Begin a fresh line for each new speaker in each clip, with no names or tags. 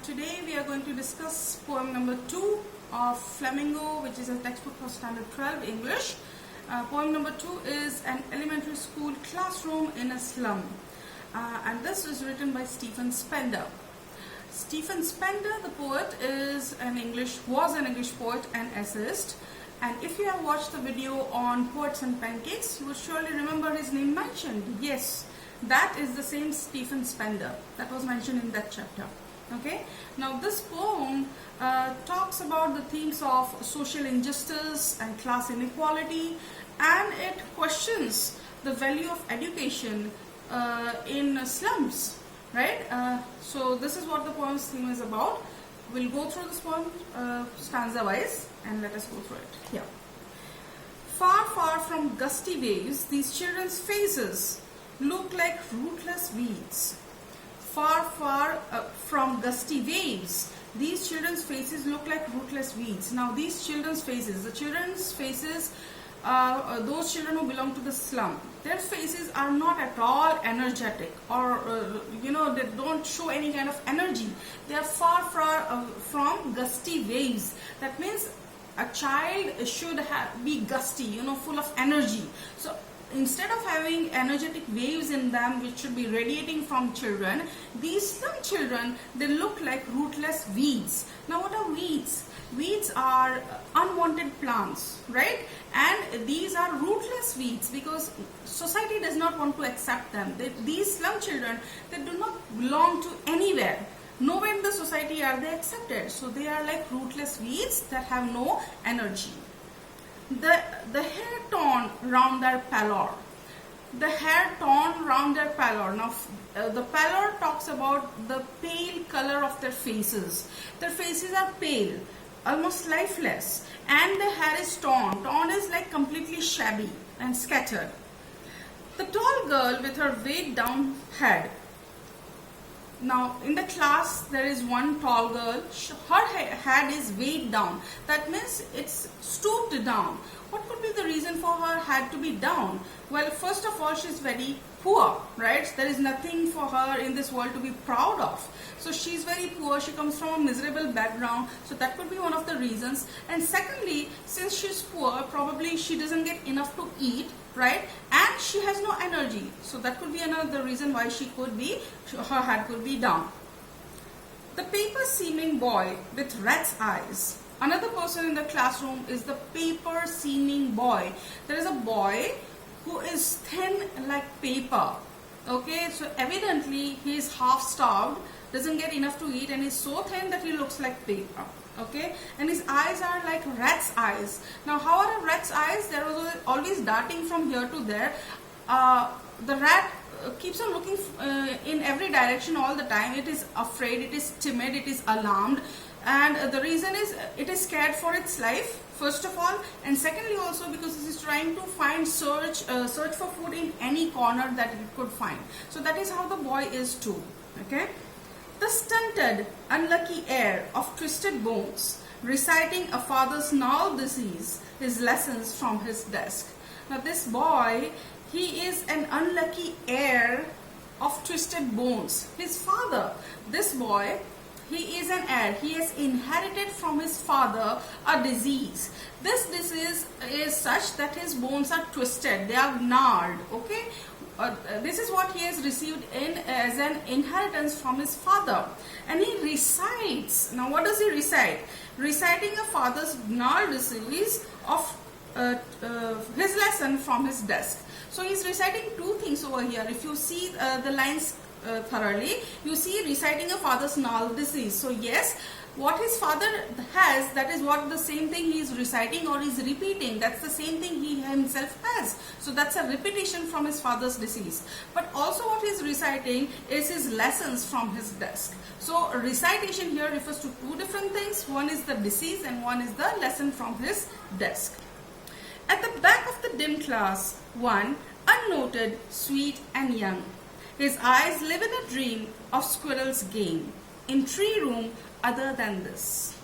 Today we are going to discuss poem number 2 of Flamingo, which is a textbook for Standard 12 English. Poem number 2 is an elementary school classroom in a slum, and this is written by Stephen Spender. Stephen Spender, the poet, was an English poet and essayist. And if you have watched the video on Poets and Pancakes, you will surely remember his name mentioned. Yes, that is the same Stephen Spender that was mentioned in that chapter. Okay. Now this poem talks about the themes of social injustice and class inequality, and it questions the value of education in slums. Right. So this is what the poem's theme is about. We'll go through this poem stanza wise and let us go through it. Here. Far, far from gusty waves, these children's faces look like rootless weeds. Far, far from gusty waves, these children's faces look like rootless weeds. Now these children's faces, those children who belong to the slum, their faces are not at all energetic, or they don't show any kind of energy. They are far, far from gusty waves. That means a child should be gusty, full of energy. So instead of having energetic waves in them which should be radiating from children, these slum children, they look like rootless weeds. Now what are weeds? Weeds are unwanted plants, right? And these are rootless weeds because society does not want to accept them. These slum children, they do not belong to anywhere. Nowhere in the society are they accepted. So they are like rootless weeds that have no energy. The hair torn round their pallor. The hair torn round their pallor. Now, the pallor talks about the pale color of their faces. Their faces are pale, almost lifeless, and the hair is torn. Torn is like completely shabby and scattered. The tall girl with her weighed down head. Now, in the class, there is one tall girl. Her head is weighed down. That means it's stooped down. What could be the reason for her head to be down? Well, first of all, she's very poor, right? There is nothing for her in this world to be proud of. So she's very poor. She comes from a miserable background. So that could be one of the reasons. And secondly, since she's poor, probably she doesn't get enough to eat, right? And she has no energy. So that could be another reason why her head could be down. The paper-seeming boy with rat's eyes. Another person in the classroom is the paper-seeming boy. There is a boy who is thin like paper. Okay, so evidently he is half-starved, doesn't get enough to eat, and is so thin that he looks like paper. Okay, and his eyes are like rat's eyes. Now, how are a rat's eyes? They're always darting from here to there. The rat keeps on looking in every direction all the time. It is afraid, it is timid, it is alarmed, and the reason is it is scared for its life, first of all, and secondly also because it is trying to search for food in any corner that it could find. So that is how the boy is too. Okay. The stunted, unlucky heir of twisted bones, reciting a father's gnarled disease, his lessons from his desk. Now this boy, he is an unlucky heir of twisted bones. His father, this boy, he is an heir. He has inherited from his father a disease. This disease is such that his bones are twisted. They are gnarled. Okay. This is what he has received as an inheritance from his father, and he recites. Now what does he recite? Reciting a father's gnarled disease of his lesson from his desk. So he is reciting two things over here. If you see the lines thoroughly, you see reciting a father's gnarled disease. So yes, what his father has, that is what the same thing he is reciting or is repeating. That's the same thing he himself has. So that's a repetition from his father's disease. But also what he is reciting is his lessons from his desk. So recitation here refers to two different things. One is the disease and one is the lesson from his desk. At the back of the dim class, one, unnoted, sweet and young. His eyes live in a dream of squirrel's game. In tree room other than this.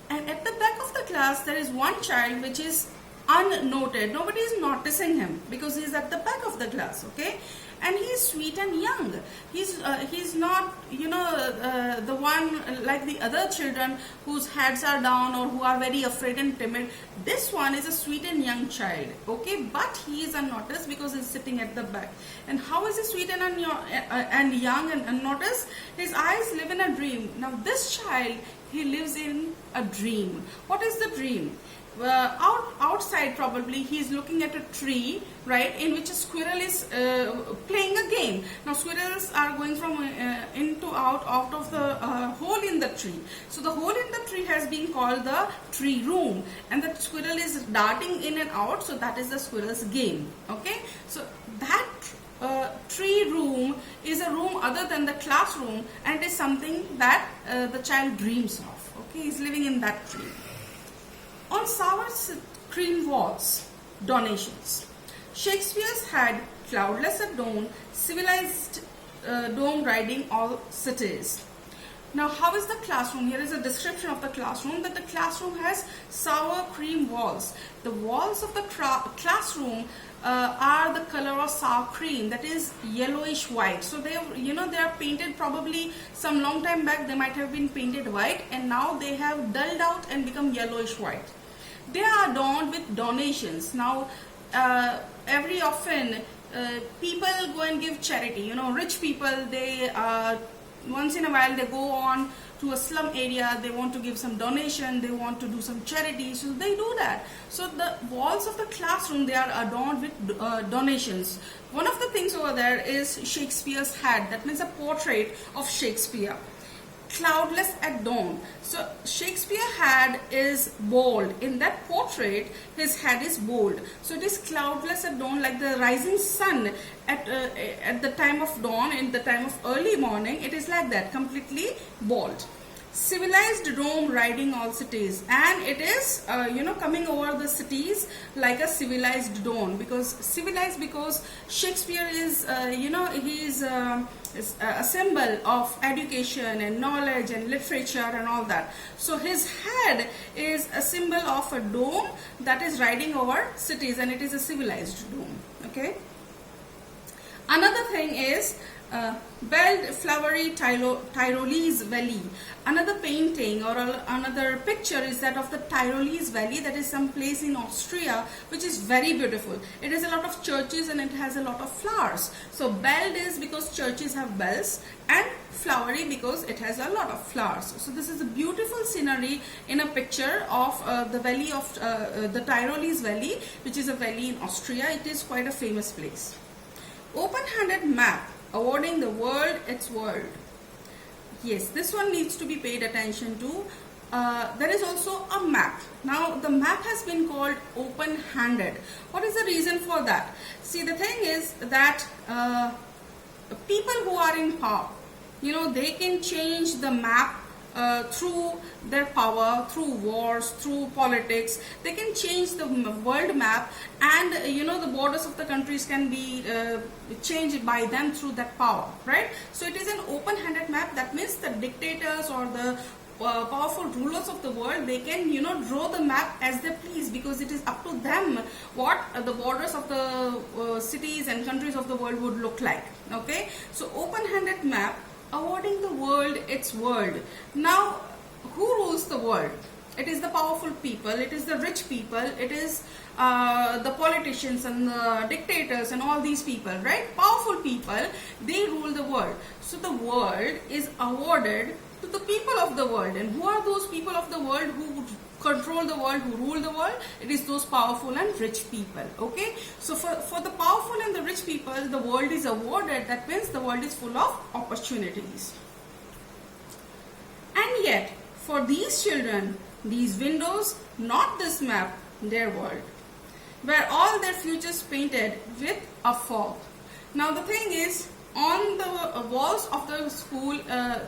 And at the back of the class there is one child which is unnoted. Nobody is noticing him because he is at the back of the class. Okay, and he's sweet and young. He's not, the one like the other children whose heads are down or who are very afraid and timid. This one is a sweet and young child, okay, but he is unnoticed because he's sitting at the back. And how is he sweet and young and unnoticed? His eyes live in a dream. Now this child, he lives in a dream. What is the dream? Outside probably he is looking at a tree, right, in which a squirrel is playing a game. Now squirrels are going from in to out of the hole in the tree. So the hole in the tree has been called the tree room, and the squirrel is darting in and out, so that is the squirrel's game. Okay, so that tree room is a room other than the classroom, and it is something that the child dreams of. Okay, he's living in that tree. On sour cream walls, donations. Shakespeare's had cloudless at dawn, civilized dome riding all cities. Now, how is the classroom? Here is a description of the classroom, that the classroom has sour cream walls. The walls of the classroom are the color of sour cream, that is yellowish white. So they are painted probably some long time back. They might have been painted white, and now they have dulled out and become yellowish white. They are adorned with donations. Now, every often people go and give charity. Rich people, they once in a while they go on to a slum area, they want to give some donation, they want to do some charity, so they do that. So the walls of the classroom, they are adorned with donations. One of the things over there is Shakespeare's hat. That means a portrait of Shakespeare. Cloudless at dawn. So Shakespeare head is bold. In that portrait, his head is bold. So it is cloudless at dawn, like the rising sun at the time of dawn, in the time of early morning. It is like that, completely bald. Civilized dome riding all cities, and it is coming over the cities like a civilized dome, because Shakespeare is he's a symbol of education and knowledge and literature and all that. So his head is a symbol of a dome that is riding over cities, and it is a civilized dome. Okay. Another thing is Belled Flowery Tyrolese Valley. Another painting or another picture is that of the Tyrolese Valley. That is some place in Austria which is very beautiful. It has a lot of churches and it has a lot of flowers. So belled is because churches have bells, and flowery because it has a lot of flowers. So this is a beautiful scenery in a picture of the valley of the Tyrolese Valley, which is a valley in Austria. It is quite a famous place. Open-handed map awarding the world its world. Yes, this one needs to be paid attention to. There is also a map. Now the map has been called open-handed. What is the reason for that? See, the thing is that people who are in power, they can change the map through their power, through wars, through politics. They can change the world map, and the borders of the countries can be changed by them through that power, right? So it is an open-handed map. That means the dictators or the powerful rulers of the world, they can draw the map as they please, because it is up to them what the borders of the cities and countries of the world would look like. Okay, so open-handed map awarding the world its world. Now, who rules the world? It is the powerful people, it is the rich people, it is the politicians and the dictators and all these people, right? Powerful people, they rule the world. So the world is awarded to the people of the world. And who are those people of the world who control the world, who rule the world? It is those powerful and rich people. Okay, so for the powerful and the rich people, the world is awarded. That means the world is full of opportunities. And yet, for these children, these windows, not this map, their world, where all their futures painted with a fog. Now the thing is, on the walls of the school,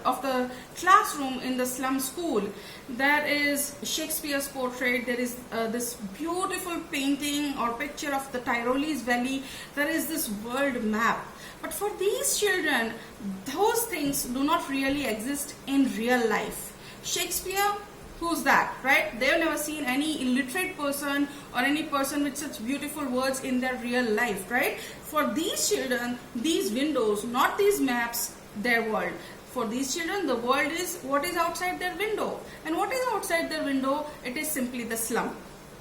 of the classroom in the slum school, there is Shakespeare's portrait. There is this beautiful painting or picture of the Tyrolese Valley. There is this world map. But for these children, those things do not really exist in real life. Shakespeare, Who's that, right? They've never seen any illiterate person or any person with such beautiful words in their real life, right? For these children, these windows, not these maps, their world. For these children, the world is what is outside their window. And what is outside their window? It is simply the slum.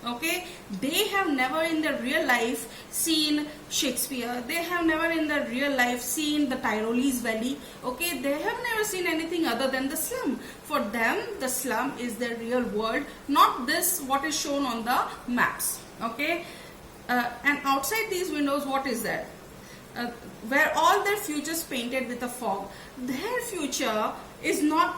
Okay, they have never in their real life seen Shakespeare. They have never in their real life seen the Tyrolese Valley. Okay, they have never seen anything other than the slum. For them, the slum is their real world, not this what is shown on the maps. Okay, and outside these windows, what is there? Where all their futures painted with a fog. Their future is not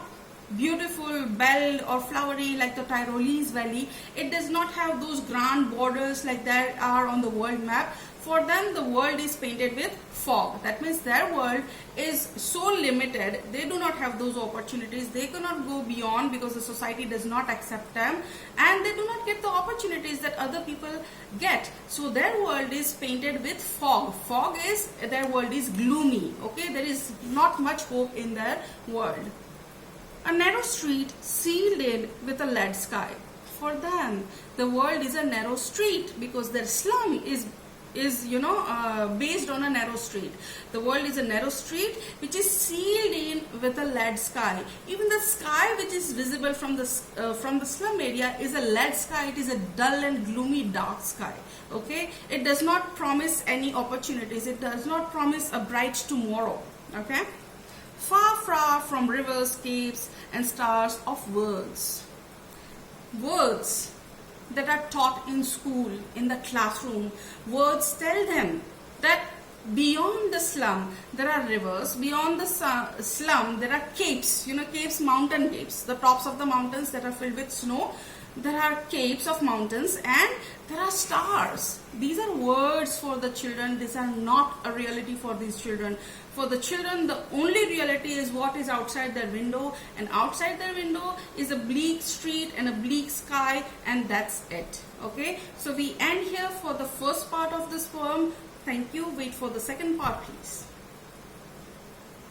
beautiful, belled or flowery like the Tyrolese Valley. It does not have those grand borders like there are on the world map. For them, the world is painted with fog. That means their world is so limited. They do not have those opportunities. They cannot go beyond because the society does not accept them, and they do not get the opportunities that other people get. So their world is painted with fog. Fog is, their world is gloomy. Okay, there is not much hope in their world. A narrow street sealed in with a lead sky. For them, the world is a narrow street because their slum is based on a narrow street. The world is a narrow street which is sealed in with a lead sky. Even the sky which is visible from the slum area is a lead sky. It is a dull and gloomy dark sky. Okay, it does not promise any opportunities. It does not promise a bright tomorrow. Okay. Far, far from rivers, caves, and stars of words. Words that are taught in school, in the classroom. Words tell them that beyond the slum, there are rivers. Beyond the slum, there are capes. Capes, mountain capes. The tops of the mountains that are filled with snow. There are capes of mountains and there are stars. These are words for the children. These are not a reality for these children. For the children, the only reality is what is outside their window, and outside their window is a bleak street and a bleak sky, and that's it. Okay, so we end here for the first part of this poem. Thank you. Wait for the second part, please.